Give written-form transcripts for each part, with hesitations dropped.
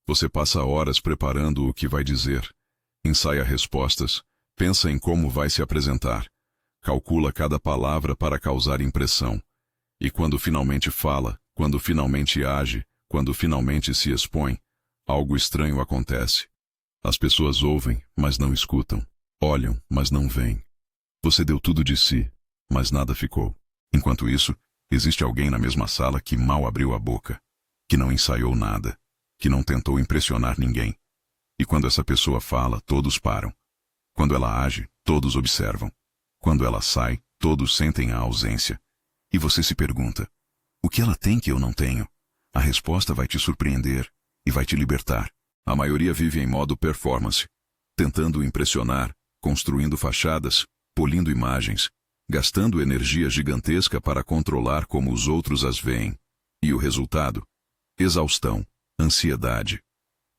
Você passa horas preparando o que vai dizer, ensaia respostas, pensa em como vai se apresentar, calcula cada palavra para causar impressão. E quando finalmente fala, quando finalmente age, quando finalmente se expõe, algo estranho acontece. As pessoas ouvem, mas não escutam. Olham, mas não veem. Você deu tudo de si, mas nada ficou. Enquanto isso, existe alguém na mesma sala que mal abriu a boca, que não ensaiou nada, que não tentou impressionar ninguém. E quando essa pessoa fala, todos param. Quando ela age, todos observam. Quando ela sai, todos sentem a ausência. E você se pergunta, o que ela tem que eu não tenho? A resposta vai te surpreender e vai te libertar. A maioria vive em modo performance, tentando impressionar, construindo fachadas, polindo imagens, gastando energia gigantesca para controlar como os outros as veem. E o resultado? Exaustão, ansiedade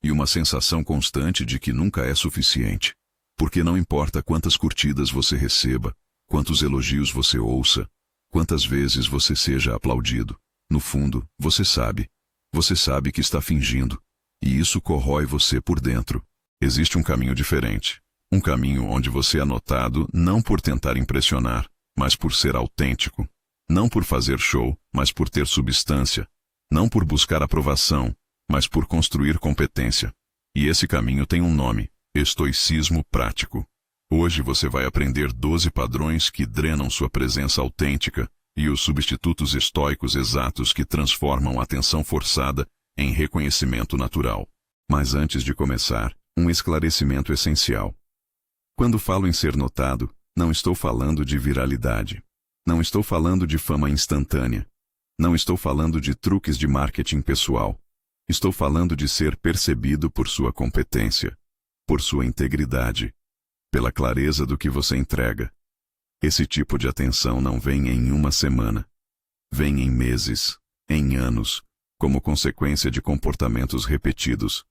e uma sensação constante de que nunca é suficiente. Porque não importa quantas curtidas você receba, quantos elogios você ouça, quantas vezes você seja aplaudido, no fundo, você sabe que está fingindo, e isso corrói você por dentro. Existe um caminho diferente, um caminho onde você é notado não por tentar impressionar, mas por ser autêntico, não por fazer show, mas por ter substância, não por buscar aprovação, mas por construir competência. E esse caminho tem um nome: estoicismo prático. Hoje você vai aprender 12 padrões que drenam sua presença autêntica e os substitutos estoicos exatos que transformam a atenção forçada em reconhecimento natural. Mas antes de começar, um esclarecimento essencial. Quando falo em ser notado, não estou falando de viralidade. Não estou falando de fama instantânea. Não estou falando de truques de marketing pessoal. Estou falando de ser percebido por sua competência, por sua integridade, pela clareza do que você entrega. Esse tipo de atenção não vem em uma semana. Vem em meses, em anos, como consequência de comportamentos repetidos.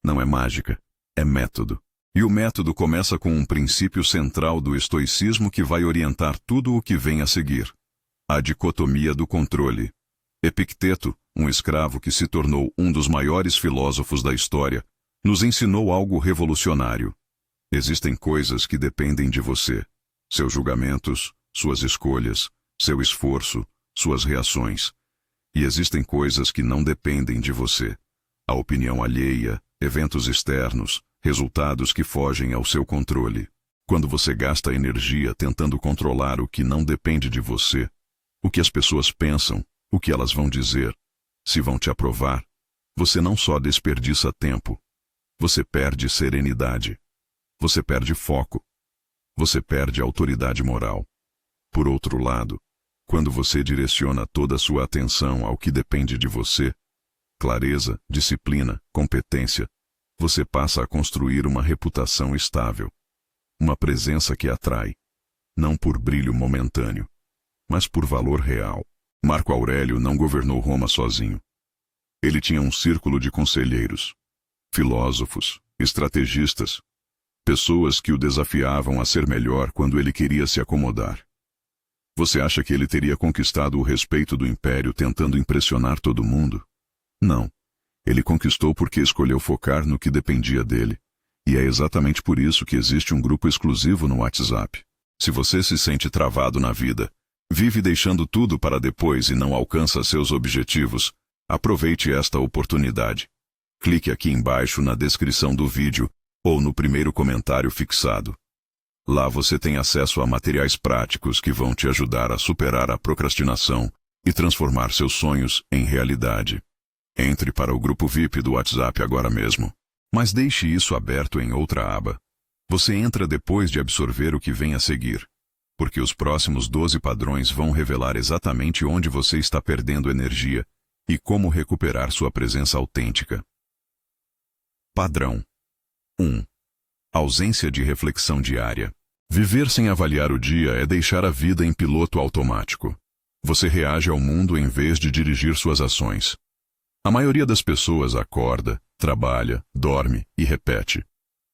Não é mágica, é método. E o método começa com um princípio central do estoicismo que vai orientar tudo o que vem a seguir: a dicotomia do controle. Epicteto, um escravo que se tornou um dos maiores filósofos da história, nos ensinou algo revolucionário. Existem coisas que dependem de você. Seus julgamentos, suas escolhas, seu esforço, suas reações. E existem coisas que não dependem de você. A opinião alheia, eventos externos, resultados que fogem ao seu controle. Quando você gasta energia tentando controlar o que não depende de você, o que as pessoas pensam, o que elas vão dizer, se vão te aprovar, você não só desperdiça tempo, você perde serenidade, você perde foco, você perde autoridade moral. Por outro lado, quando você direciona toda a sua atenção ao que depende de você, clareza, disciplina, competência, você passa a construir uma reputação estável, uma presença que atrai, não por brilho momentâneo, mas por valor real. Marco Aurélio não governou Roma sozinho. Ele tinha um círculo de conselheiros, filósofos, estrategistas, pessoas que o desafiavam a ser melhor quando ele queria se acomodar. Você acha que ele teria conquistado o respeito do império tentando impressionar todo mundo? Não. Ele conquistou porque escolheu focar no que dependia dele. E é exatamente por isso que existe um grupo exclusivo no WhatsApp. Se você se sente travado na vida, vive deixando tudo para depois e não alcança seus objetivos, aproveite esta oportunidade. Clique aqui embaixo na descrição do vídeo ou no primeiro comentário fixado. Lá você tem acesso a materiais práticos que vão te ajudar a superar a procrastinação e transformar seus sonhos em realidade. Entre para o grupo VIP do WhatsApp agora mesmo. Mas deixe isso aberto em outra aba. Você entra depois de absorver o que vem a seguir. Porque os próximos 12 padrões vão revelar exatamente onde você está perdendo energia e como recuperar sua presença autêntica. Padrão 1. Ausência de reflexão diária. Viver sem avaliar o dia é deixar a vida em piloto automático. Você reage ao mundo em vez de dirigir suas ações. A maioria das pessoas acorda, trabalha, dorme e repete,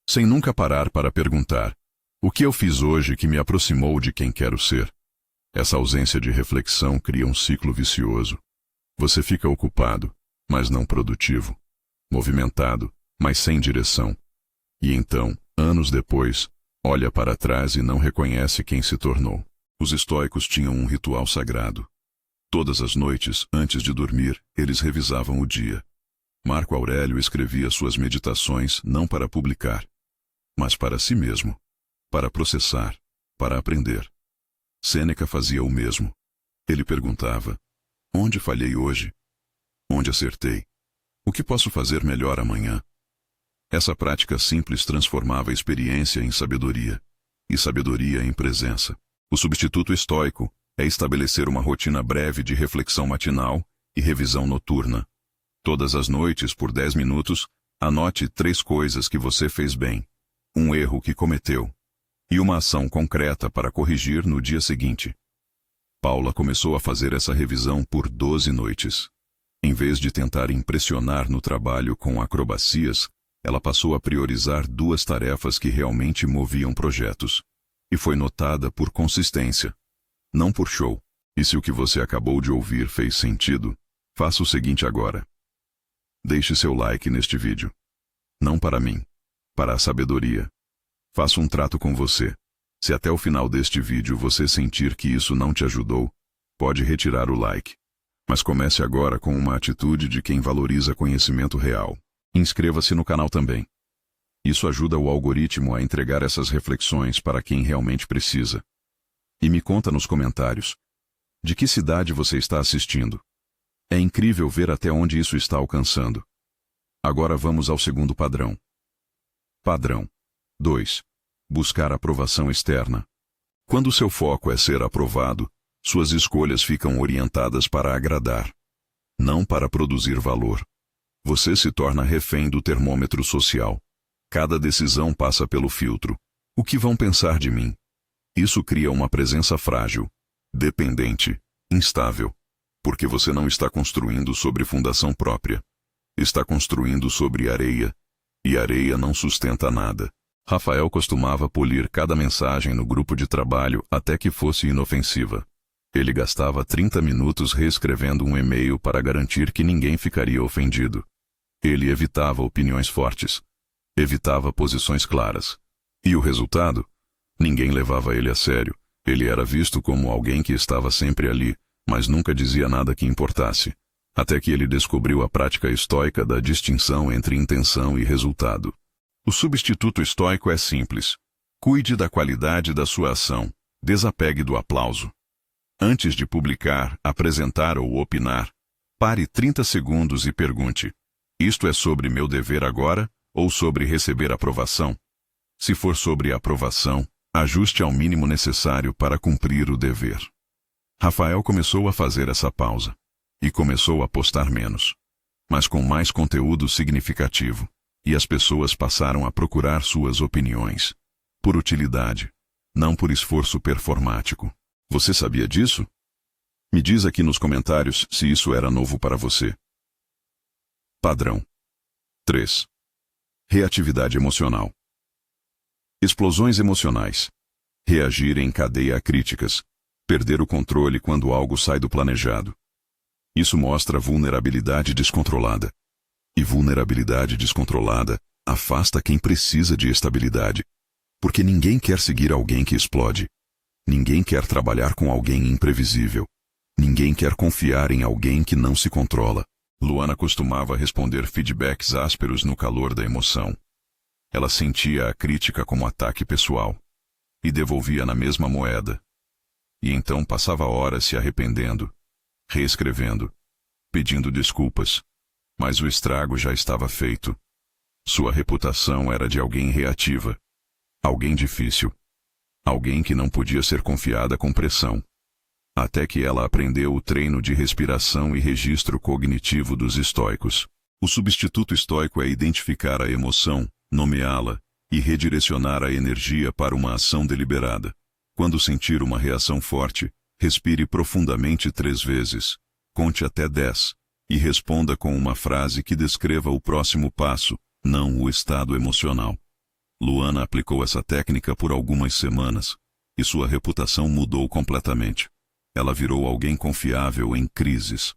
sem nunca parar para perguntar: o que eu fiz hoje que me aproximou de quem quero ser? Essa ausência de reflexão cria um ciclo vicioso. Você fica ocupado, mas não produtivo. movimentado, mas sem direção. E então, anos depois, olha para trás e não reconhece quem se tornou. Os estoicos tinham um ritual sagrado. Todas as noites, antes de dormir, eles revisavam o dia. Marco Aurélio escrevia suas meditações não para publicar, mas para si mesmo, para processar, para aprender. Sêneca fazia o mesmo. Ele perguntava: onde falhei hoje? Onde acertei? O que posso fazer melhor amanhã? Essa prática simples transformava a experiência em sabedoria, e sabedoria em presença. O substituto estoico é estabelecer uma rotina breve de reflexão matinal e revisão noturna. Todas as noites, por 10 minutos, anote 3 coisas que você fez bem, um erro que cometeu, e uma ação concreta para corrigir no dia seguinte. Paula começou a fazer essa revisão por 12 noites. Em vez de tentar impressionar no trabalho com acrobacias, ela passou a priorizar 2 tarefas que realmente moviam projetos. E foi notada por consistência, não por show. E se o que você acabou de ouvir fez sentido, faça o seguinte agora. Deixe seu like neste vídeo. Não para mim, para a sabedoria. Faça um trato com você. Se até o final deste vídeo você sentir que isso não te ajudou, pode retirar o like. Mas comece agora com uma atitude de quem valoriza conhecimento real. Inscreva-se no canal também. Isso ajuda o algoritmo a entregar essas reflexões para quem realmente precisa. E me conta nos comentários: de que cidade você está assistindo? É incrível ver até onde isso está alcançando. Agora vamos ao segundo padrão. Padrão 2. Buscar aprovação externa. Quando seu foco é ser aprovado, suas escolhas ficam orientadas para agradar, não para produzir valor. Você se torna refém do termômetro social. Cada decisão passa pelo filtro. O que vão pensar de mim? Isso cria uma presença frágil, dependente, instável. Porque você não está construindo sobre fundação própria. Está construindo sobre areia. E areia não sustenta nada. Rafael costumava polir cada mensagem no grupo de trabalho até que fosse inofensiva. Ele gastava 30 minutos reescrevendo um e-mail para garantir que ninguém ficaria ofendido. Ele evitava opiniões fortes. Evitava posições claras. E o resultado? Ninguém levava ele a sério. Ele era visto como alguém que estava sempre ali, mas nunca dizia nada que importasse. Até que ele descobriu a prática estoica da distinção entre intenção e resultado. O substituto estoico é simples. Cuide da qualidade da sua ação. Desapegue do aplauso. Antes de publicar, apresentar ou opinar, pare 30 segundos e pergunte: isto é sobre meu dever agora? Ou sobre receber aprovação? Se for sobre aprovação, ajuste ao mínimo necessário para cumprir o dever. Rafael começou a fazer essa pausa. E começou a postar menos. Mas com mais conteúdo significativo. E as pessoas passaram a procurar suas opiniões. Por utilidade. Não por esforço performático. Você sabia disso? Me diz aqui nos comentários se isso era novo para você. Padrão 3. Reatividade emocional. Explosões emocionais. Reagir em cadeia a críticas. Perder o controle quando algo sai do planejado. Isso mostra vulnerabilidade descontrolada. E vulnerabilidade descontrolada afasta quem precisa de estabilidade. Porque ninguém quer seguir alguém que explode. Ninguém quer trabalhar com alguém imprevisível. Ninguém quer confiar em alguém que não se controla. Luana costumava responder feedbacks ásperos no calor da emoção. Ela sentia a crítica como ataque pessoal. E devolvia na mesma moeda. E então passava horas se arrependendo, reescrevendo, pedindo desculpas. Mas o estrago já estava feito. Sua reputação era de alguém reativa. Alguém difícil. Alguém que não podia ser confiada com pressão. Até que ela aprendeu o treino de respiração e registro cognitivo dos estoicos. O substituto estoico é identificar a emoção, nomeá-la e redirecionar a energia para uma ação deliberada. Quando sentir uma reação forte, respire profundamente 3 vezes, conte até 10 e responda com uma frase que descreva o próximo passo, não o estado emocional. Luana aplicou essa técnica por algumas semanas e sua reputação mudou completamente. Ela virou alguém confiável em crises.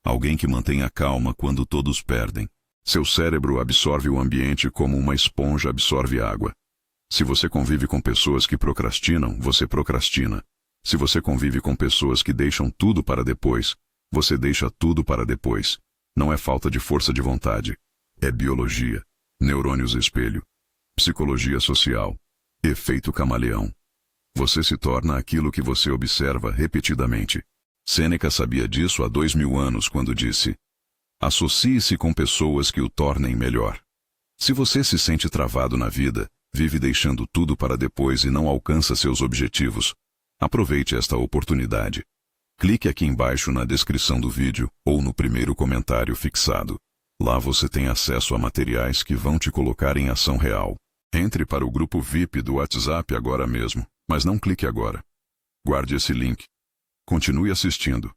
Alguém que mantém a calma quando todos perdem. Seu cérebro absorve o ambiente como uma esponja absorve água. Se você convive com pessoas que procrastinam, você procrastina. Se você convive com pessoas que deixam tudo para depois, você deixa tudo para depois. Não é falta de força de vontade. É biologia. Neurônios espelho. Psicologia social. Efeito camaleão. Você se torna aquilo que você observa repetidamente. Sêneca sabia disso há 2000 anos quando disse: associe-se com pessoas que o tornem melhor. Se você se sente travado na vida, vive deixando tudo para depois e não alcança seus objetivos, aproveite esta oportunidade. Clique aqui embaixo na descrição do vídeo ou no primeiro comentário fixado. Lá você tem acesso a materiais que vão te colocar em ação real. Entre para o grupo VIP do WhatsApp agora mesmo, mas não clique agora. Guarde esse link. Continue assistindo.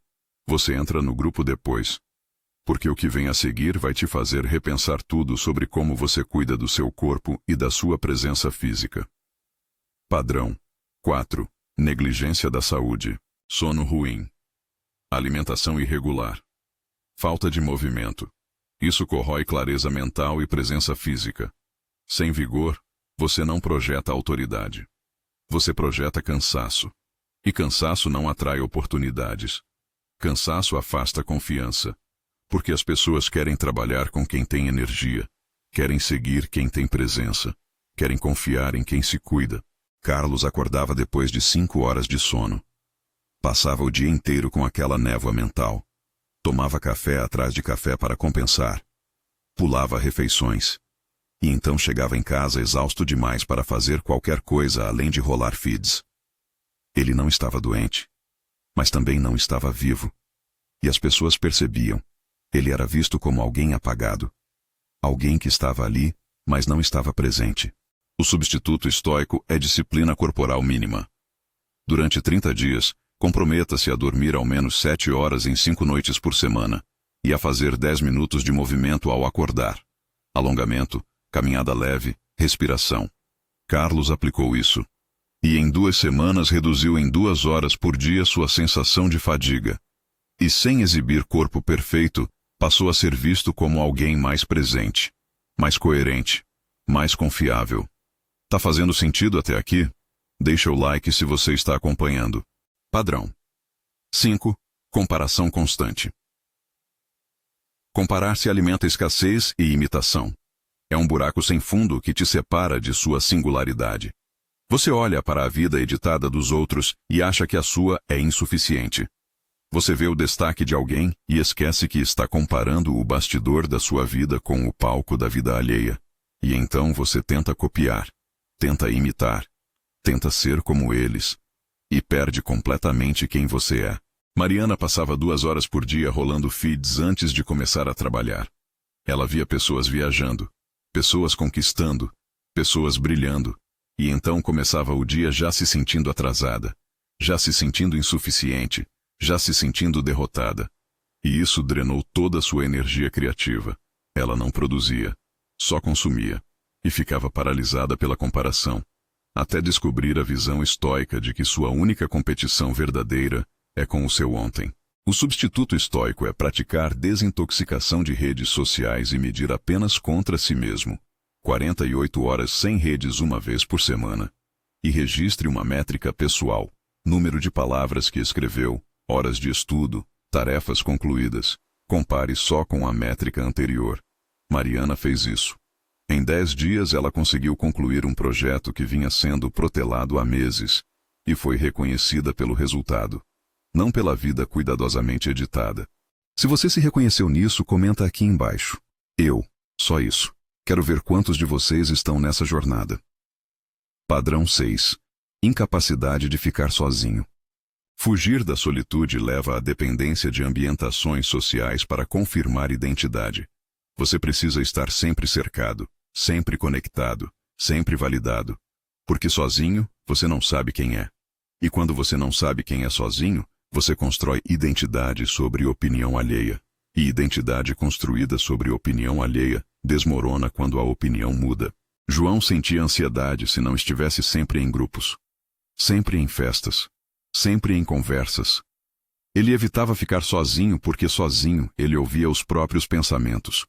Você entra no grupo depois. Porque o que vem a seguir vai te fazer repensar tudo sobre como você cuida do seu corpo e da sua presença física. Padrão 4. Negligência da saúde. Sono ruim. Alimentação irregular. Falta de movimento. Isso corrói clareza mental e presença física. Sem vigor, você não projeta autoridade. Você projeta cansaço. E cansaço não atrai oportunidades. Cansaço afasta confiança. Porque as pessoas querem trabalhar com quem tem energia. Querem seguir quem tem presença. Querem confiar em quem se cuida. Carlos acordava depois de 5 horas de sono. Passava o dia inteiro com aquela névoa mental. Tomava café atrás de café para compensar. Pulava refeições. E então chegava em casa exausto demais para fazer qualquer coisa além de rolar feeds. Ele não estava doente. Mas também não estava vivo. E as pessoas percebiam. Ele era visto como alguém apagado. Alguém que estava ali, mas não estava presente. O substituto estoico é disciplina corporal mínima. Durante 30 dias, comprometa-se a dormir ao menos 7 horas em 5 noites por semana, e a fazer 10 minutos de movimento ao acordar. Alongamento, caminhada leve, respiração. Carlos aplicou isso. E em 2 semanas reduziu em 2 horas por dia sua sensação de fadiga. E sem exibir corpo perfeito, passou a ser visto como alguém mais presente, mais coerente, mais confiável. Tá fazendo sentido até aqui? Deixa o like se você está acompanhando. Padrão 5. Comparação constante. Comparar-se alimenta escassez e imitação. É um buraco sem fundo que te separa de sua singularidade. Você olha para a vida editada dos outros e acha que a sua é insuficiente. Você vê o destaque de alguém e esquece que está comparando o bastidor da sua vida com o palco da vida alheia. E então você tenta copiar, tenta imitar, tenta ser como eles. E perde completamente quem você é. Mariana passava 2 horas por dia rolando feeds antes de começar a trabalhar. Ela via pessoas viajando, pessoas conquistando, pessoas brilhando. E então começava o dia já se sentindo atrasada, já se sentindo insuficiente, já se sentindo derrotada. E isso drenou toda a sua energia criativa. Ela não produzia, só consumia. E ficava paralisada pela comparação. Até descobrir a visão estoica de que sua única competição verdadeira é com o seu ontem. O substituto estoico é praticar desintoxicação de redes sociais e medir apenas contra si mesmo. 48 horas sem redes uma vez por semana. E registre uma métrica pessoal. Número de palavras que escreveu, horas de estudo, tarefas concluídas. Compare só com a métrica anterior. Mariana fez isso. Em 10 dias ela conseguiu concluir um projeto que vinha sendo protelado há meses. E foi reconhecida pelo resultado. Não pela vida cuidadosamente editada. Se você se reconheceu nisso, comenta aqui embaixo. Eu. Só isso. Quero ver quantos de vocês estão nessa jornada. Padrão 6. Incapacidade de ficar sozinho. Fugir da solitude leva à dependência de ambientações sociais para confirmar identidade. Você precisa estar sempre cercado, sempre conectado, sempre validado. Porque sozinho, você não sabe quem é. E quando você não sabe quem é sozinho, você constrói identidade sobre opinião alheia. E identidade construída sobre opinião alheia desmorona quando a opinião muda. João sentia ansiedade se não estivesse sempre em grupos. Sempre em festas. Sempre em conversas. Ele evitava ficar sozinho porque sozinho ele ouvia os próprios pensamentos.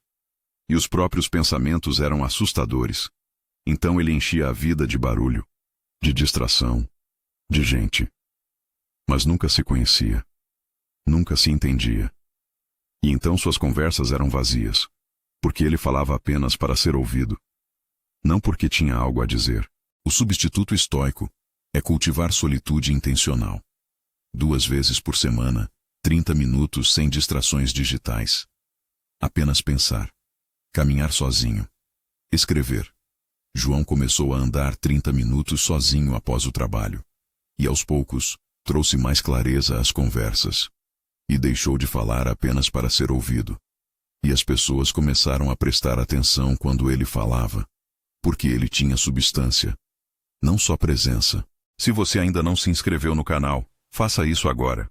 e os próprios pensamentos eram assustadores. Então ele enchia a vida de barulho, de distração, de gente. Mas nunca se conhecia. Nunca se entendia. E então suas conversas eram vazias, porque ele falava apenas para ser ouvido. Não porque tinha algo a dizer. O substituto estoico é cultivar solitude intencional. 2 vezes por semana, 30 minutos sem distrações digitais. Apenas pensar. Caminhar sozinho. Escrever. João começou a andar 30 minutos sozinho após o trabalho. E aos poucos, trouxe mais clareza às conversas. E deixou de falar apenas para ser ouvido. E as pessoas começaram a prestar atenção quando ele falava. Porque ele tinha substância. Não só presença. Se você ainda não se inscreveu no canal, faça isso agora.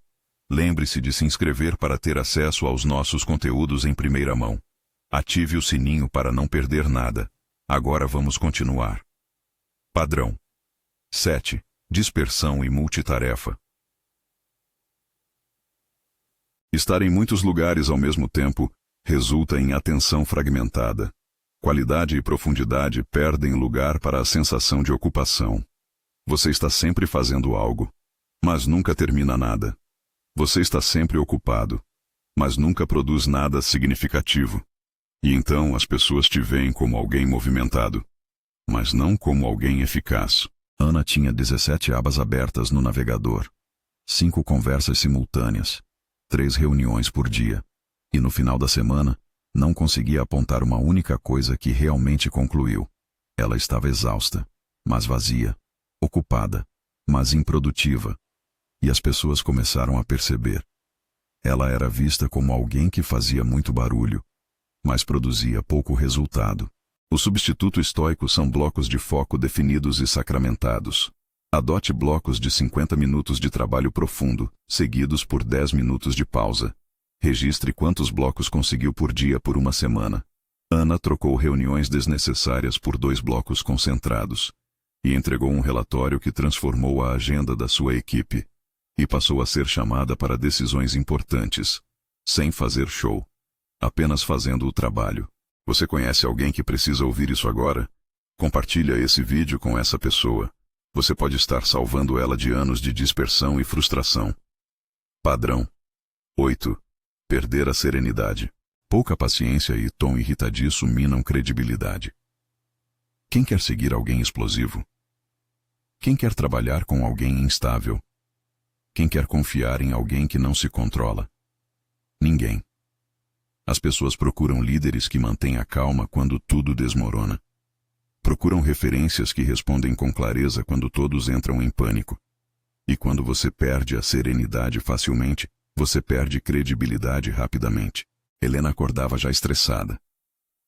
Lembre-se de se inscrever para ter acesso aos nossos conteúdos em primeira mão. Ative o sininho para não perder nada. Agora vamos continuar. Padrão 7. Dispersão e multitarefa. Estar em muitos lugares ao mesmo tempo resulta em atenção fragmentada. Qualidade e profundidade perdem lugar para a sensação de ocupação. Você está sempre fazendo algo, mas nunca termina nada. Você está sempre ocupado, mas nunca produz nada significativo. E então as pessoas te veem como alguém movimentado, mas não como alguém eficaz. Ana tinha 17 abas abertas no navegador, 5 conversas simultâneas, 3 reuniões por dia. E no final da semana, não conseguia apontar uma única coisa que realmente concluiu. Ela estava exausta, mas vazia, ocupada, mas improdutiva. E as pessoas começaram a perceber. Ela era vista como alguém que fazia muito barulho, mas produzia pouco resultado. O substituto estoico são blocos de foco definidos e sacramentados. Adote blocos de 50 minutos de trabalho profundo, seguidos por 10 minutos de pausa. Registre quantos blocos conseguiu por dia por uma semana. Ana trocou reuniões desnecessárias por 2 blocos concentrados. E entregou um relatório que transformou a agenda da sua equipe. E passou a ser chamada para decisões importantes. Sem fazer show. Apenas fazendo o trabalho. Você conhece alguém que precisa ouvir isso agora? Compartilha esse vídeo com essa pessoa. Você pode estar salvando ela de anos de dispersão e frustração. Padrão 8. Perder a serenidade. Pouca paciência e tom irritadiço minam credibilidade. Quem quer seguir alguém explosivo? Quem quer trabalhar com alguém instável? Quem quer confiar em alguém que não se controla? Ninguém. As pessoas procuram líderes que mantêm a calma quando tudo desmorona. Procuram referências que respondem com clareza quando todos entram em pânico. E quando você perde a serenidade facilmente, você perde credibilidade rapidamente. Helena acordava já estressada.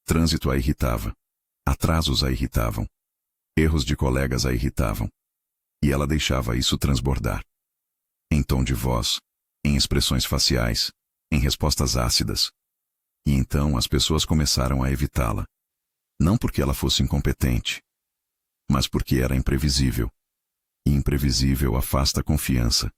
Trânsito a irritava. Atrasos a irritavam. Erros de colegas a irritavam. E ela deixava isso transbordar. Em tom de voz, em expressões faciais, em respostas ácidas. E então as pessoas começaram a evitá-la. Não porque ela fosse incompetente, mas porque era imprevisível. E imprevisível afasta confiança.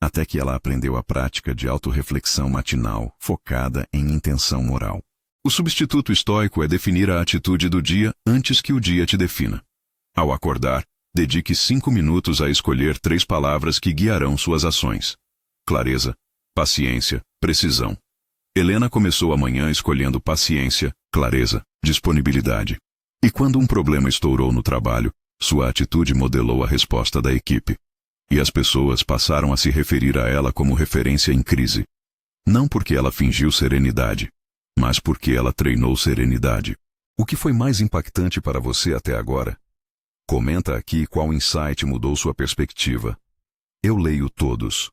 Até que ela aprendeu a prática de autorreflexão matinal, focada em intenção moral. O substituto estoico é definir a atitude do dia antes que o dia te defina. Ao acordar, dedique 5 minutos a escolher 3 palavras que guiarão suas ações. Clareza, paciência, precisão. Helena começou a manhã escolhendo paciência, clareza, disponibilidade. E quando um problema estourou no trabalho, sua atitude modelou a resposta da equipe. E as pessoas passaram a se referir a ela como referência em crise. Não porque ela fingiu serenidade, mas porque ela treinou serenidade. O que foi mais impactante para você até agora? Comenta aqui qual insight mudou sua perspectiva. Eu leio todos.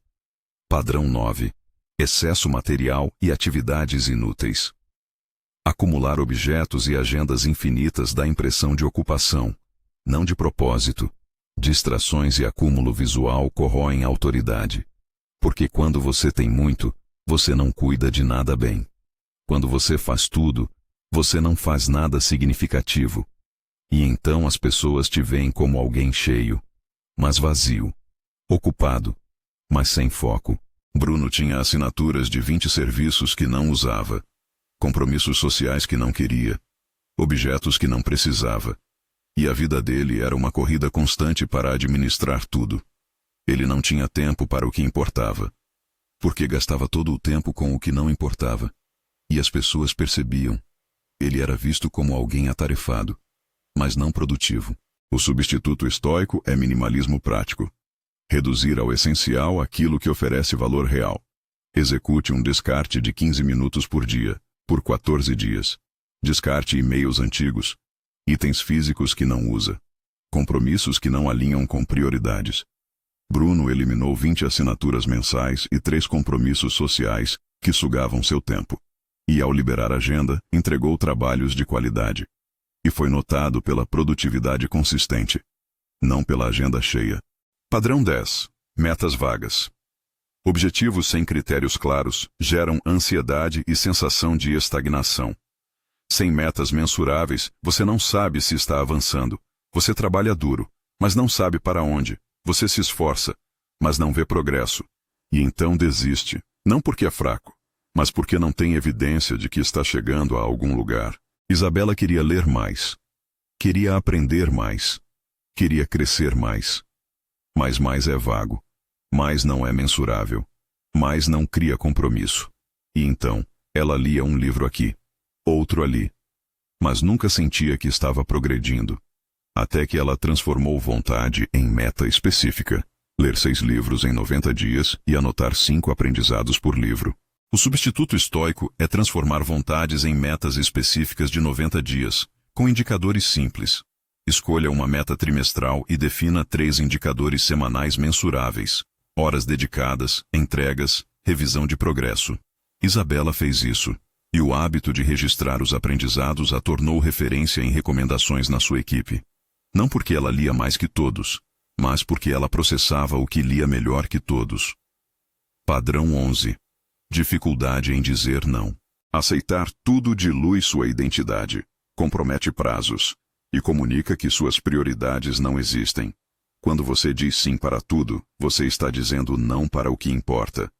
Padrão 9. Excesso material e atividades inúteis. Acumular objetos e agendas infinitas dá impressão de ocupação, não de propósito. Distrações e acúmulo visual corroem a autoridade. Porque quando você tem muito, você não cuida de nada bem. Quando você faz tudo, você não faz nada significativo. E então as pessoas te veem como alguém cheio, mas vazio. Ocupado, mas sem foco. Bruno tinha assinaturas de 20 serviços que não usava. compromissos sociais que não queria, objetos que não precisava. E a vida dele era uma corrida constante para administrar tudo. Ele não tinha tempo para o que importava, porque gastava todo o tempo com o que não importava. E as pessoas percebiam. Ele era visto como alguém atarefado, mas não produtivo. O substituto estoico é minimalismo prático. Reduzir ao essencial aquilo que oferece valor real. Execute um descarte de 15 minutos por dia, por 14 dias. Descarte e-mails antigos, itens físicos que não usa, compromissos que não alinham com prioridades. Bruno eliminou 20 assinaturas mensais e 3 compromissos sociais que sugavam seu tempo. E ao liberar a agenda, entregou trabalhos de qualidade. E foi notado pela produtividade consistente, não pela agenda cheia. Padrão 10. Metas vagas. Objetivos sem critérios claros geram ansiedade e sensação de estagnação. Sem metas mensuráveis, você não sabe se está avançando. Você trabalha duro, mas não sabe para onde. Você se esforça, mas não vê progresso. E então desiste, não porque é fraco, mas porque não tem evidência de que está chegando a algum lugar. Isabela queria ler mais. Queria aprender mais. Queria crescer mais. Mas mais é vago. Mais não é mensurável. Mais não cria compromisso. E então, ela lia um livro aqui, outro ali. Mas nunca sentia que estava progredindo. Até que ela transformou vontade em meta específica. Ler 6 livros em 90 dias e anotar 5 aprendizados por livro. O substituto estoico é transformar vontades em metas específicas de 90 dias, com indicadores simples. Escolha uma meta trimestral e defina 3 indicadores semanais mensuráveis: horas dedicadas, entregas, revisão de progresso. Isabela fez isso, e o hábito de registrar os aprendizados a tornou referência em recomendações na sua equipe. Não porque ela lia mais que todos, mas porque ela processava o que lia melhor que todos. Padrão 11. Dificuldade em dizer não. Aceitar tudo dilui sua identidade, compromete prazos e comunica que suas prioridades não existem. Quando você diz sim para tudo, você está dizendo não para o que importa.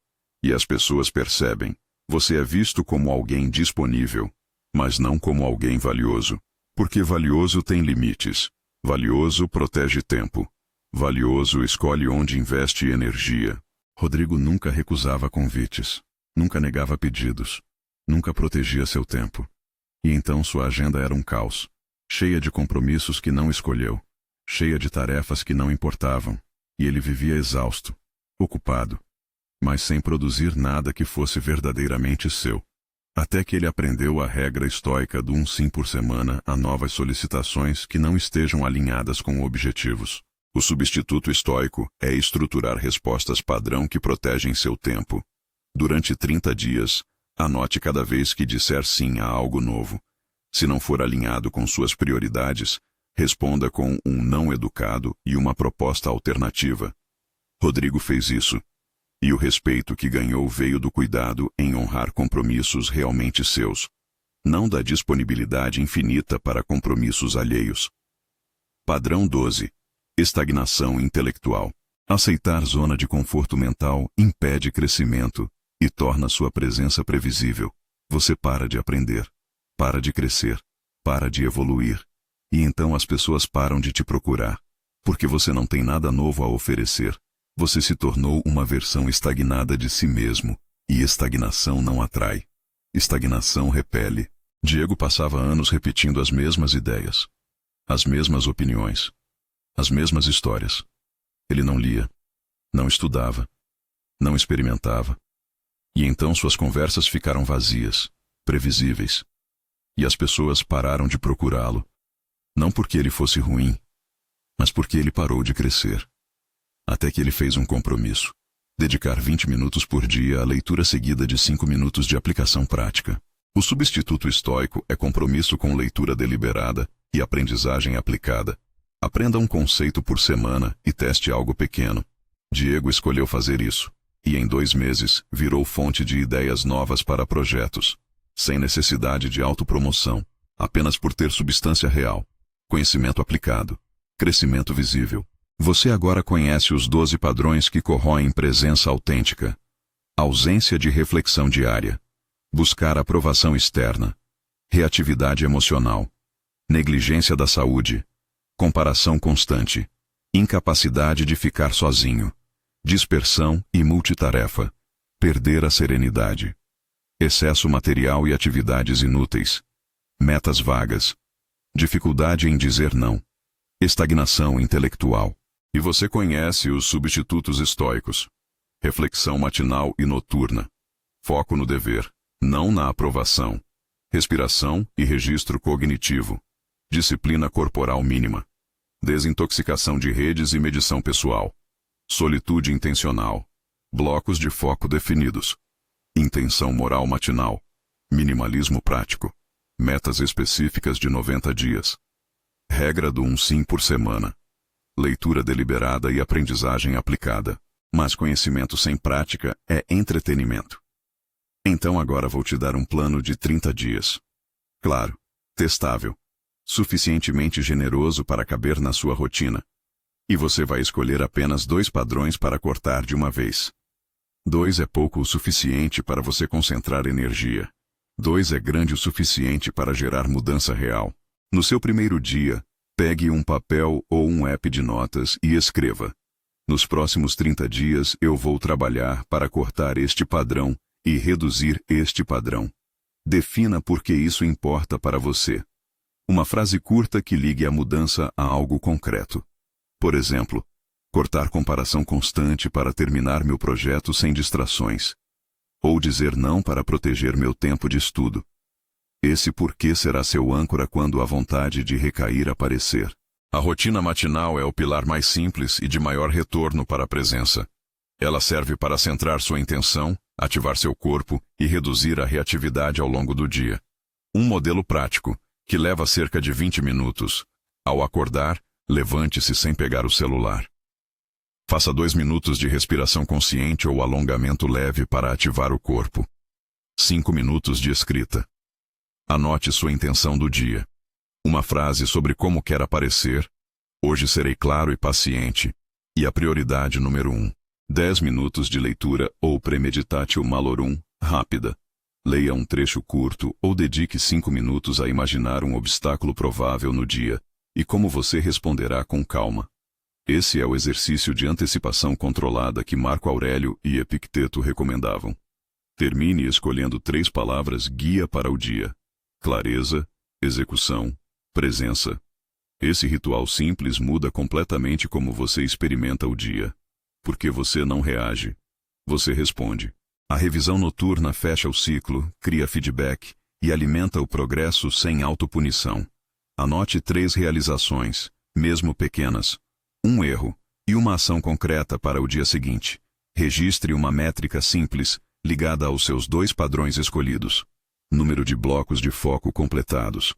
E as pessoas percebem. Você é visto como alguém disponível, mas não como alguém valioso. Porque valioso tem limites. Valioso protege tempo. Valioso escolhe onde investe energia. Rodrigo nunca recusava convites. Nunca negava pedidos. Nunca protegia seu tempo. E então sua agenda era um caos. Cheia de compromissos que não escolheu. Cheia de tarefas que não importavam. E ele vivia exausto. Ocupado. Mas sem produzir nada que fosse verdadeiramente seu. Até que ele aprendeu a regra estoica do 1 sim por semana a novas solicitações que não estejam alinhadas com objetivos. O substituto estoico é estruturar respostas padrão que protegem seu tempo. Durante 30 dias, anote cada vez que disser sim a algo novo. Se não for alinhado com suas prioridades, responda com um não educado e uma proposta alternativa. Rodrigo fez isso. E o respeito que ganhou veio do cuidado em honrar compromissos realmente seus, não da disponibilidade infinita para compromissos alheios. Padrão 12. Estagnação intelectual. Aceitar zona de conforto mental impede crescimento e torna sua presença previsível. Você para de aprender, para de crescer, para de evoluir. E então as pessoas param de te procurar. Porque você não tem nada novo a oferecer. Você se tornou uma versão estagnada de si mesmo. E estagnação não atrai. Estagnação repele. Diego passava anos repetindo as mesmas ideias, as mesmas opiniões, as mesmas histórias. Ele não lia, não estudava, não experimentava. E então suas conversas ficaram vazias, previsíveis. E as pessoas pararam de procurá-lo. Não porque ele fosse ruim, mas porque ele parou de crescer. Até que ele fez um compromisso. Dedicar 20 minutos por dia à leitura seguida de 5 minutos de aplicação prática. O substituto estoico é compromisso com leitura deliberada e aprendizagem aplicada. Aprenda um conceito por semana e teste algo pequeno. Diego escolheu fazer isso. E em 2 meses, virou fonte de ideias novas para projetos. Sem necessidade de autopromoção. Apenas por ter substância real. Conhecimento aplicado. Crescimento visível. Você agora conhece os 12 padrões que corroem presença autêntica. Ausência de reflexão diária. buscar aprovação externa, reatividade emocional, negligência da saúde, comparação constante, incapacidade de ficar sozinho, dispersão e multitarefa, perder a serenidade, excesso material e atividades inúteis, metas vagas, dificuldade em dizer não, estagnação intelectual. E você conhece os substitutos estoicos: reflexão matinal e noturna, foco no dever, não na aprovação, respiração e registro cognitivo, disciplina corporal mínima, desintoxicação de redes e medição pessoal, solitude intencional, blocos de foco definidos, intenção moral matinal, minimalismo prático, metas específicas de 90 dias, regra do 1 sim por semana, leitura deliberada e aprendizagem aplicada. Mas conhecimento sem prática é entretenimento. Então agora vou te dar um plano de 30 dias. Claro, testável, suficientemente generoso para caber na sua rotina. E você vai escolher apenas 2 padrões para cortar de uma vez. 2 é pouco o suficiente para você concentrar energia. 2 é grande o suficiente para gerar mudança real. No seu primeiro dia, pegue um papel ou um app de notas e escreva: nos próximos 30 dias eu vou trabalhar para cortar este padrão e reduzir este padrão. Defina por que isso importa para você. Uma frase curta que ligue a mudança a algo concreto. Por exemplo, cortar comparação constante para terminar meu projeto sem distrações. Ou dizer não para proteger meu tempo de estudo. Esse porquê será seu âncora quando a vontade de recair aparecer. A rotina matinal é o pilar mais simples e de maior retorno para a presença. Ela serve para centrar sua intenção, ativar seu corpo e reduzir a reatividade ao longo do dia. Um modelo prático, que leva cerca de 20 minutos. Ao acordar, levante-se sem pegar o celular. Faça 2 minutos de respiração consciente ou alongamento leve para ativar o corpo. 5 minutos de escrita. Anote sua intenção do dia. Uma frase sobre como quer aparecer. Hoje serei claro e paciente. E a prioridade número 1. 10 minutos de leitura ou premeditatio malorum, rápida. Leia um trecho curto ou dedique 5 minutos a imaginar um obstáculo provável no dia, e como você responderá com calma. Esse é o exercício de antecipação controlada que Marco Aurélio e Epicteto recomendavam. Termine escolhendo 3 palavras guia para o dia: clareza, execução, presença. Esse ritual simples muda completamente como você experimenta o dia. Porque você não reage. Você responde. A revisão noturna fecha o ciclo, cria feedback e alimenta o progresso sem autopunição. Anote 3 realizações, mesmo pequenas, um erro e uma ação concreta para o dia seguinte. Registre uma métrica simples, ligada aos seus 2 padrões escolhidos. Número de blocos de foco completados.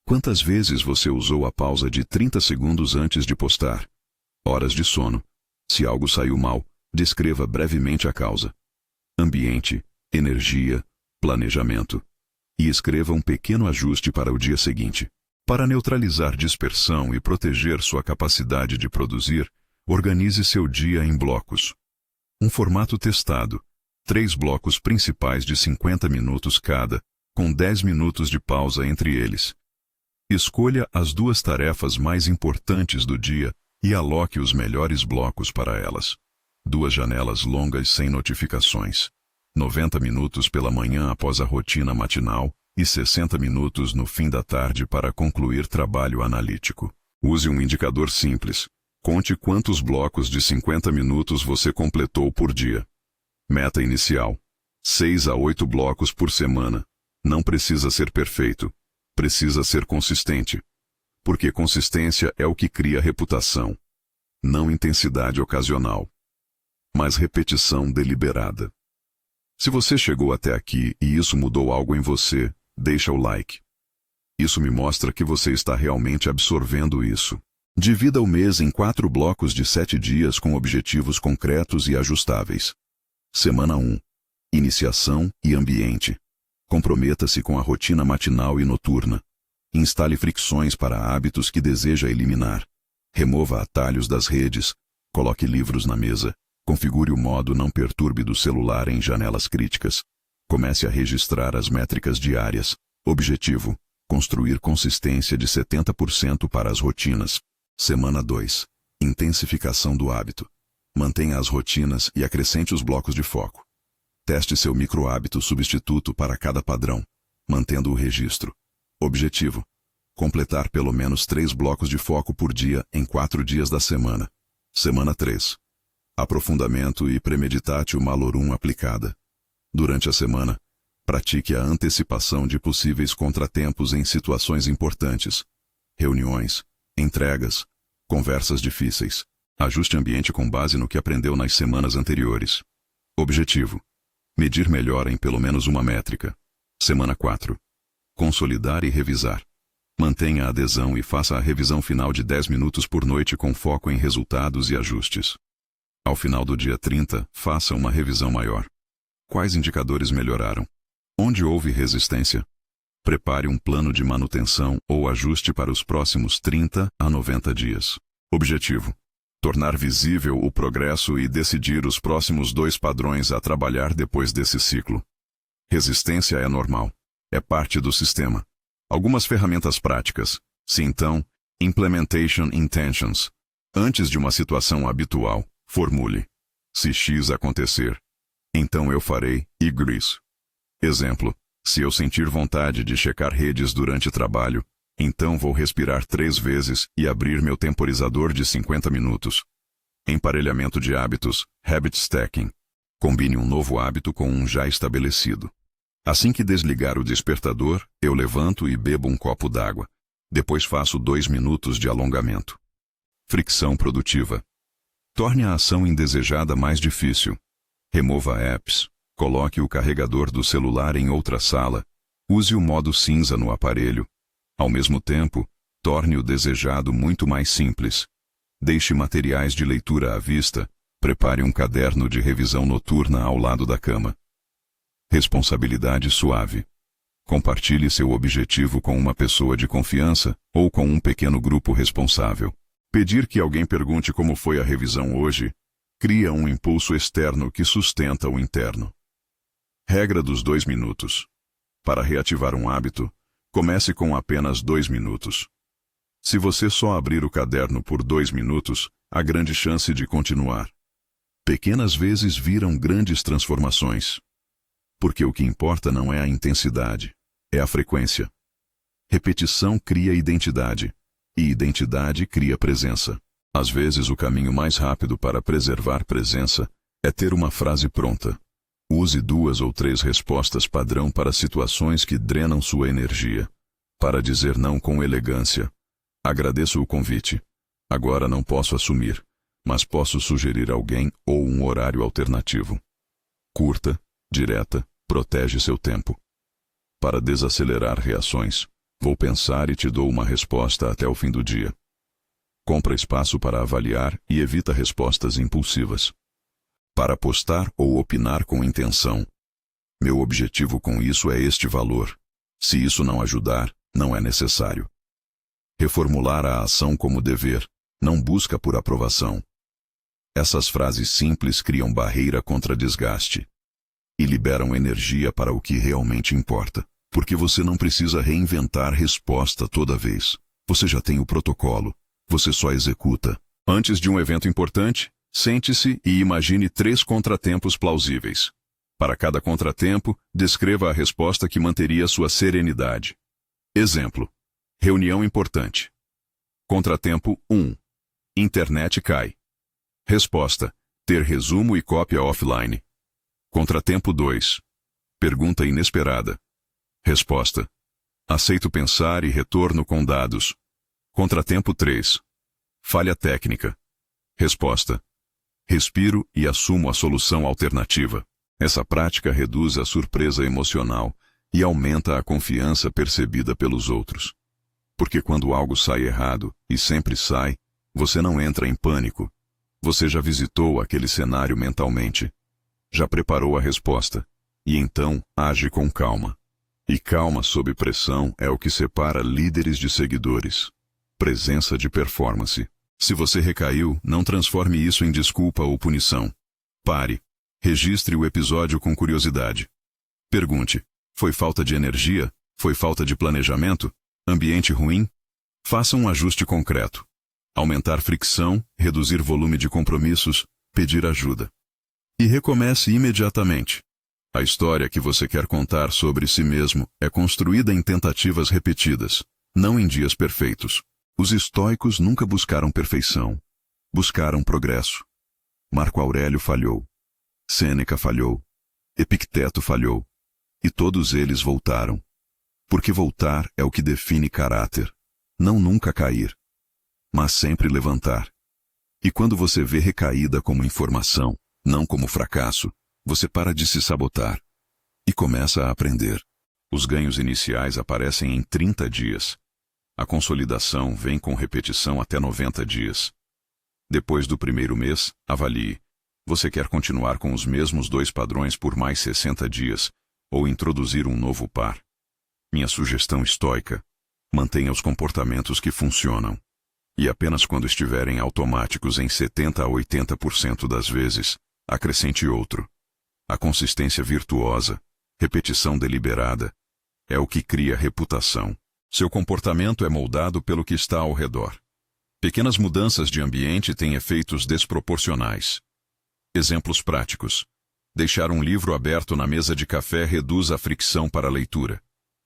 Quantas vezes você usou a pausa de 30 segundos antes de postar? Horas de sono. Se algo saiu mal, descreva brevemente a causa. Ambiente, energia, planejamento. E escreva um pequeno ajuste para o dia seguinte. Para neutralizar dispersão e proteger sua capacidade de produzir, organize seu dia em blocos. Um formato testado. 3 blocos principais de 50 minutos cada, com 10 minutos de pausa entre eles. Escolha as 2 tarefas mais importantes do dia e aloque os melhores blocos para elas. 2 janelas longas sem notificações. 90 minutos pela manhã após a rotina matinal e 60 minutos no fim da tarde para concluir trabalho analítico. Use um indicador simples. Conte quantos blocos de 50 minutos você completou por dia. Meta inicial: 6 a 8 blocos por semana. Não precisa ser perfeito. Precisa ser consistente. Porque consistência é o que cria reputação. Não intensidade ocasional, mas repetição deliberada. Se você chegou até aqui e isso mudou algo em você, deixa o like. Isso me mostra que você está realmente absorvendo isso. Divida o mês em 4 blocos de 7 dias com objetivos concretos e ajustáveis. Semana 1. Iniciação e ambiente. Comprometa-se com a rotina matinal e noturna. Instale fricções para hábitos que deseja eliminar. Remova atalhos das redes. Coloque livros na mesa. Configure o modo não perturbe do celular em janelas críticas. Comece a registrar as métricas diárias. Objetivo: construir consistência de 70% para as rotinas. Semana 2. Intensificação do hábito. Mantenha as rotinas e acrescente os blocos de foco. Teste seu micro-hábito substituto para cada padrão, mantendo o registro. Objetivo: completar pelo menos 3 blocos de foco por dia em 4 dias da semana. Semana 3. Aprofundamento e premeditatio malorum aplicada. Durante a semana, pratique a antecipação de possíveis contratempos em situações importantes. Reuniões, entregas, conversas difíceis. Ajuste ambiente com base no que aprendeu nas semanas anteriores. Objetivo: medir melhor em pelo menos uma métrica. Semana 4. Consolidar e revisar. Mantenha a adesão e faça a revisão final de 10 minutos por noite com foco em resultados e ajustes. Ao final do dia 30, faça uma revisão maior. Quais indicadores melhoraram? Onde houve resistência? Prepare um plano de manutenção ou ajuste para os próximos 30 a 90 dias. Objetivo: tornar visível o progresso e decidir os próximos 2 padrões a trabalhar depois desse ciclo. Resistência é normal. É parte do sistema. Algumas ferramentas práticas. Se então, Implementation Intentions. Antes de uma situação habitual, formule: se X acontecer, então eu farei Y. Exemplo: se eu sentir vontade de checar redes durante trabalho, então vou respirar 3 vezes e abrir meu temporizador de 50 minutos. Emparelhamento de hábitos, Habit Stacking. Combine um novo hábito com um já estabelecido. Assim que desligar o despertador, eu levanto e bebo um copo d'água. Depois faço 2 minutos de alongamento. Fricção produtiva. Torne a ação indesejada mais difícil. Remova apps. Coloque o carregador do celular em outra sala. Use o modo cinza no aparelho. Ao mesmo tempo, torne o desejado muito mais simples. Deixe materiais de leitura à vista. Prepare um caderno de revisão noturna ao lado da cama. Responsabilidade suave. Compartilhe seu objetivo com uma pessoa de confiança ou com um pequeno grupo responsável. Pedir que alguém pergunte como foi a revisão hoje cria um impulso externo que sustenta o interno. Regra dos 2 minutos. Para reativar um hábito, comece com apenas 2 minutos. Se você só abrir o caderno por 2 minutos, há grande chance de continuar. Pequenas vezes viram grandes transformações. Porque o que importa não é a intensidade, é a frequência. Repetição cria identidade, e identidade cria presença. Às vezes o caminho mais rápido para preservar presença é ter uma frase pronta. Use 2 ou 3 respostas padrão para situações que drenam sua energia. Para dizer não com elegância: agradeço o convite. Agora não posso assumir, mas posso sugerir alguém ou um horário alternativo. Curta, direta, protege seu tempo. Para desacelerar reações, vou pensar e te dou uma resposta até o fim do dia. Compra espaço para avaliar e evita respostas impulsivas. Para postar ou opinar com intenção. Meu objetivo com isso é este valor. Se isso não ajudar, não é necessário. Reformular a ação como dever, não busca por aprovação. Essas frases simples criam barreira contra desgaste. E liberam energia para o que realmente importa. Porque você não precisa reinventar resposta toda vez. Você já tem o protocolo. Você só executa. Antes de um evento importante, sente-se e imagine 3 contratempos plausíveis. Para cada contratempo, descreva a resposta que manteria sua serenidade. Exemplo: reunião importante. Contratempo 1. Internet cai. Resposta: ter resumo e cópia offline. Contratempo 2. Pergunta inesperada. Resposta: aceito pensar e retorno com dados. Contratempo 3. Falha técnica. Resposta: respiro e assumo a solução alternativa. Essa prática reduz a surpresa emocional e aumenta a confiança percebida pelos outros. Porque quando algo sai errado, e sempre sai, você não entra em pânico. Você já visitou aquele cenário mentalmente. Já preparou a resposta, e então age com calma. E calma sob pressão é o que separa líderes de seguidores. Presença de performance. Se você recaiu, não transforme isso em desculpa ou punição. Pare. Registre o episódio com curiosidade. Pergunte: foi falta de energia? Foi falta de planejamento? Ambiente ruim? Faça um ajuste concreto. Aumentar fricção, reduzir volume de compromissos, pedir ajuda. E recomece imediatamente. A história que você quer contar sobre si mesmo é construída em tentativas repetidas, não em dias perfeitos. Os estoicos nunca buscaram perfeição. Buscaram progresso. Marco Aurélio falhou. Sêneca falhou. Epicteto falhou. E todos eles voltaram. Porque voltar é o que define caráter. Não nunca cair, mas sempre levantar. E quando você vê recaída como informação, não como fracasso, você para de se sabotar e começa a aprender. Os ganhos iniciais aparecem em 30 dias. A consolidação vem com repetição até 90 dias. Depois do primeiro mês, avalie. Você quer continuar com os mesmos 2 padrões por mais 60 dias ou introduzir um novo par? Minha sugestão estoica: mantenha os comportamentos que funcionam. E apenas quando estiverem automáticos em 70 a 80% das vezes, acrescente outro. A consistência virtuosa, repetição deliberada, é o que cria reputação. Seu comportamento é moldado pelo que está ao redor. Pequenas mudanças de ambiente têm efeitos desproporcionais. Exemplos práticos. Deixar um livro aberto na mesa de café reduz a fricção para a leitura.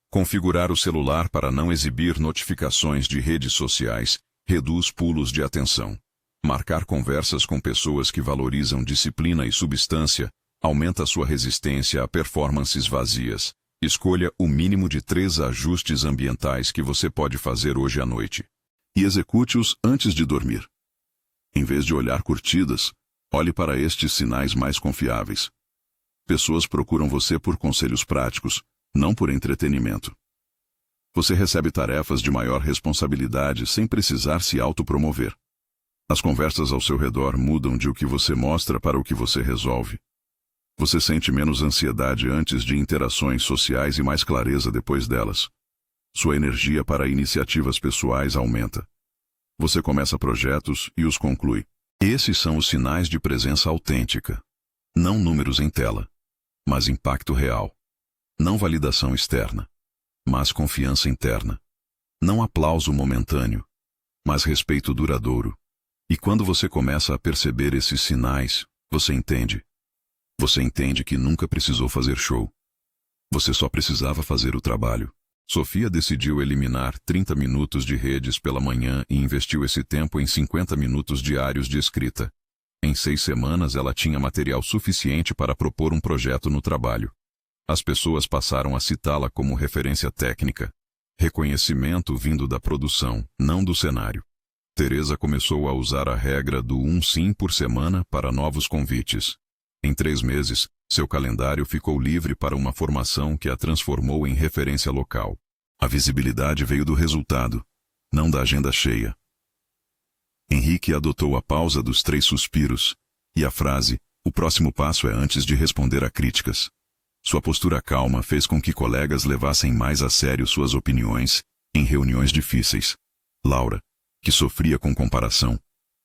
Configurar o celular para não exibir notificações de redes sociais reduz pulos de atenção. Marcar conversas com pessoas que valorizam disciplina e substância aumenta sua resistência a performances vazias. Escolha o mínimo de 3 ajustes ambientais que você pode fazer hoje à noite. E execute-os antes de dormir. Em vez de olhar curtidas, olhe para estes sinais mais confiáveis. Pessoas procuram você por conselhos práticos, não por entretenimento. Você recebe tarefas de maior responsabilidade sem precisar se autopromover. As conversas ao seu redor mudam de o que você mostra para o que você resolve. Você sente menos ansiedade antes de interações sociais e mais clareza depois delas. Sua energia para iniciativas pessoais aumenta. Você começa projetos e os conclui. Esses são os sinais de presença autêntica. Não números em tela, mas impacto real. Não validação externa, mas confiança interna. Não aplauso momentâneo, mas respeito duradouro. E quando você começa a perceber esses sinais, você entende. Você entende que nunca precisou fazer show. Você só precisava fazer o trabalho. Sofia decidiu eliminar 30 minutos de redes pela manhã e investiu esse tempo em 50 minutos diários de escrita. Em 6 semanas ela tinha material suficiente para propor um projeto no trabalho. As pessoas passaram a citá-la como referência técnica. Reconhecimento vindo da produção, não do cenário. Teresa começou a usar a regra do 1 sim por semana para novos convites. Em 3 meses, seu calendário ficou livre para uma formação que a transformou em referência local. A visibilidade veio do resultado, não da agenda cheia. Henrique adotou a pausa dos 3 suspiros e a frase: o próximo passo é antes de responder a críticas. Sua postura calma fez com que colegas levassem mais a sério suas opiniões em reuniões difíceis. Laura, que sofria com comparação,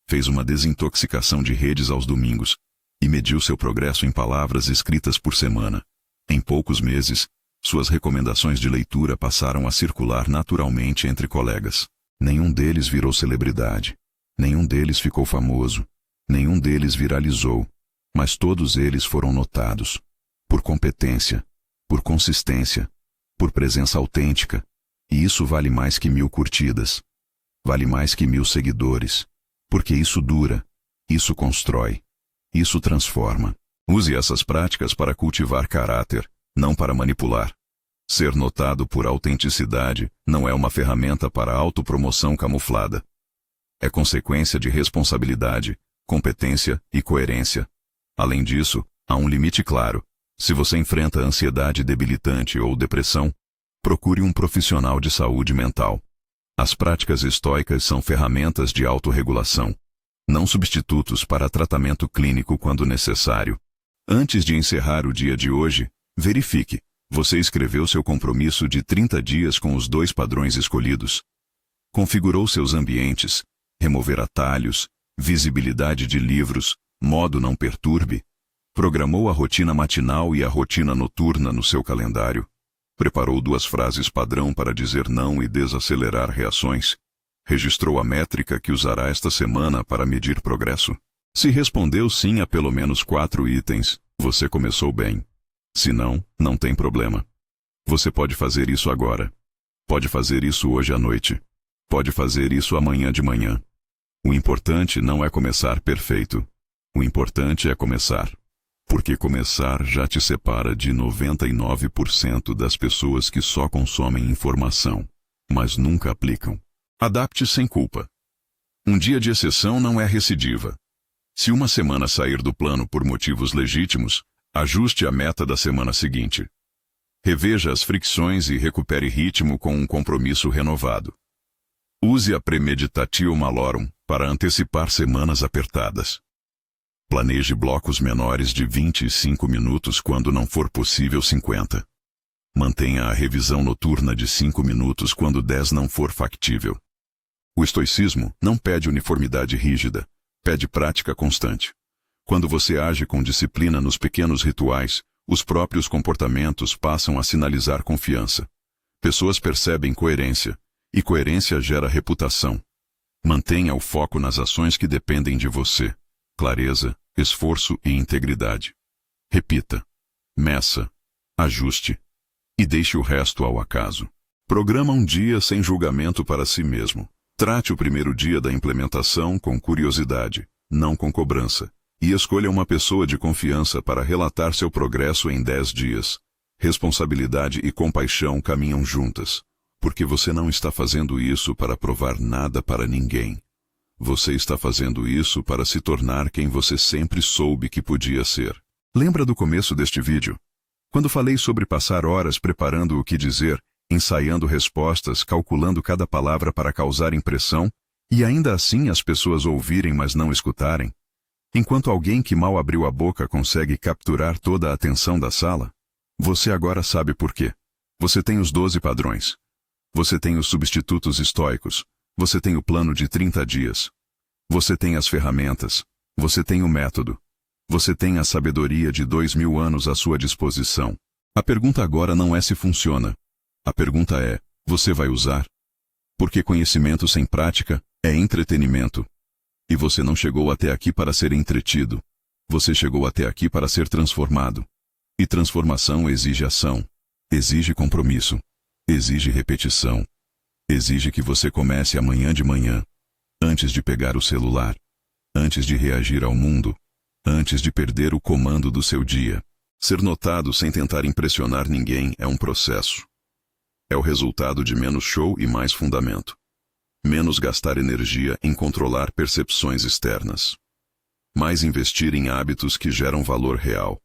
fez uma desintoxicação de redes aos domingos e mediu seu progresso em palavras escritas por semana. Em poucos meses, suas recomendações de leitura passaram a circular naturalmente entre colegas. Nenhum deles virou celebridade. Nenhum deles ficou famoso. Nenhum deles viralizou. Mas todos eles foram notados. Por competência, por consistência, por presença autêntica. E isso vale mais que 1000 curtidas. Vale mais que 1000 seguidores. Porque isso dura. Isso constrói. Isso transforma. Use essas práticas para cultivar caráter, não para manipular. Ser notado por autenticidade não é uma ferramenta para autopromoção camuflada. É consequência de responsabilidade, competência e coerência. Além disso, há um limite claro. Se você enfrenta ansiedade debilitante ou depressão, procure um profissional de saúde mental. As práticas estoicas são ferramentas de autorregulação, não substitutos para tratamento clínico quando necessário. Antes de encerrar o dia de hoje, verifique: você escreveu seu compromisso de 30 dias com os 2 padrões escolhidos? Configurou seus ambientes, remover atalhos, visibilidade de livros, modo não perturbe? Programou a rotina matinal e a rotina noturna no seu calendário? Preparou 2 frases padrão para dizer não e desacelerar reações? Registrou a métrica que usará esta semana para medir progresso? Se respondeu sim a pelo menos 4 itens, você começou bem. Se não, não tem problema. Você pode fazer isso agora. Pode fazer isso hoje à noite. Pode fazer isso amanhã de manhã. O importante não é começar perfeito. O importante é começar. Porque começar já te separa de 99% das pessoas que só consomem informação, mas nunca aplicam. Adapte sem culpa. Um dia de exceção não é recidiva. Se uma semana sair do plano por motivos legítimos, ajuste a meta da semana seguinte. Reveja as fricções e recupere ritmo com um compromisso renovado. Use a premeditatio malorum para antecipar semanas apertadas. Planeje blocos menores de 25 minutos quando não for possível 50. Mantenha a revisão noturna de 5 minutos quando 10 não for factível. O estoicismo não pede uniformidade rígida, pede prática constante. Quando você age com disciplina nos pequenos rituais, os próprios comportamentos passam a sinalizar confiança. Pessoas percebem coerência, e coerência gera reputação. Mantenha o foco nas ações que dependem de você. Clareza, esforço e integridade. Repita, meça, ajuste e deixe o resto ao acaso. Programa um dia sem julgamento para si mesmo. Trate o primeiro dia da implementação com curiosidade, não com cobrança, e escolha uma pessoa de confiança para relatar seu progresso em 10 dias. Responsabilidade e compaixão caminham juntas, porque você não está fazendo isso para provar nada para ninguém. Você está fazendo isso para se tornar quem você sempre soube que podia ser. Lembra do começo deste vídeo? Quando falei sobre passar horas preparando o que dizer, ensaiando respostas, calculando cada palavra para causar impressão, e ainda assim as pessoas ouvirem mas não escutarem? Enquanto alguém que mal abriu a boca consegue capturar toda a atenção da sala? Você agora sabe por quê. Você tem os 12 padrões. Você tem os substitutos estoicos. Você tem o plano de 30 dias. Você tem as ferramentas. Você tem o método. Você tem a sabedoria de 2000 anos à sua disposição. A pergunta agora não é se funciona. A pergunta é, você vai usar? Porque conhecimento sem prática é entretenimento. E você não chegou até aqui para ser entretido. Você chegou até aqui para ser transformado. E transformação exige ação. Exige compromisso. Exige repetição. Exige que você comece amanhã de manhã, antes de pegar o celular, antes de reagir ao mundo, antes de perder o comando do seu dia. Ser notado sem tentar impressionar ninguém é um processo. É o resultado de menos show e mais fundamento. Menos gastar energia em controlar percepções externas. Mais investir em hábitos que geram valor real.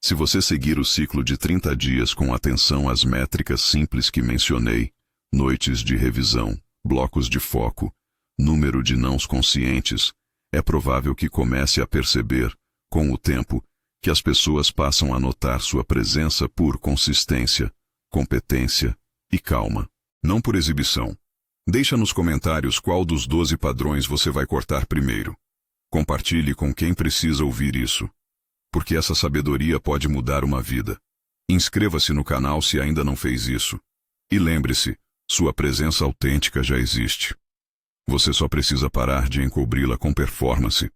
Se você seguir o ciclo de 30 dias com atenção às métricas simples que mencionei, noites de revisão, blocos de foco, número de nãos conscientes, é provável que comece a perceber, com o tempo, que as pessoas passam a notar sua presença por consistência, competência e calma, não por exibição. Deixa nos comentários qual dos 12 padrões você vai cortar primeiro. Compartilhe com quem precisa ouvir isso, porque essa sabedoria pode mudar uma vida. Inscreva-se no canal se ainda não fez isso. E lembre-se, sua presença autêntica já existe. Você só precisa parar de encobri-la com performance.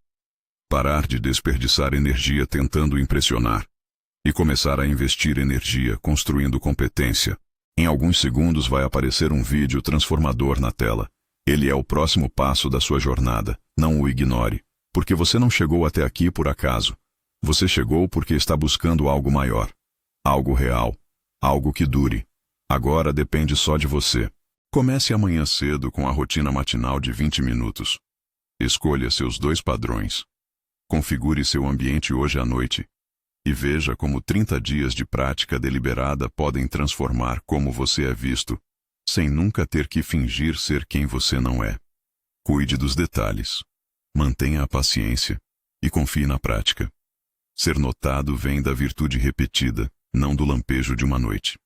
Parar de desperdiçar energia tentando impressionar. E começar a investir energia construindo competência. Em alguns segundos vai aparecer um vídeo transformador na tela. Ele é o próximo passo da sua jornada. Não o ignore, porque você não chegou até aqui por acaso. Você chegou porque está buscando algo maior. Algo real. Algo que dure. Agora depende só de você. Comece amanhã cedo com a rotina matinal de 20 minutos. Escolha seus 2 padrões. Configure seu ambiente hoje à noite. E veja como 30 dias de prática deliberada podem transformar como você é visto, sem nunca ter que fingir ser quem você não é. Cuide dos detalhes. Mantenha a paciência. E confie na prática. Ser notado vem da virtude repetida, não do lampejo de uma noite.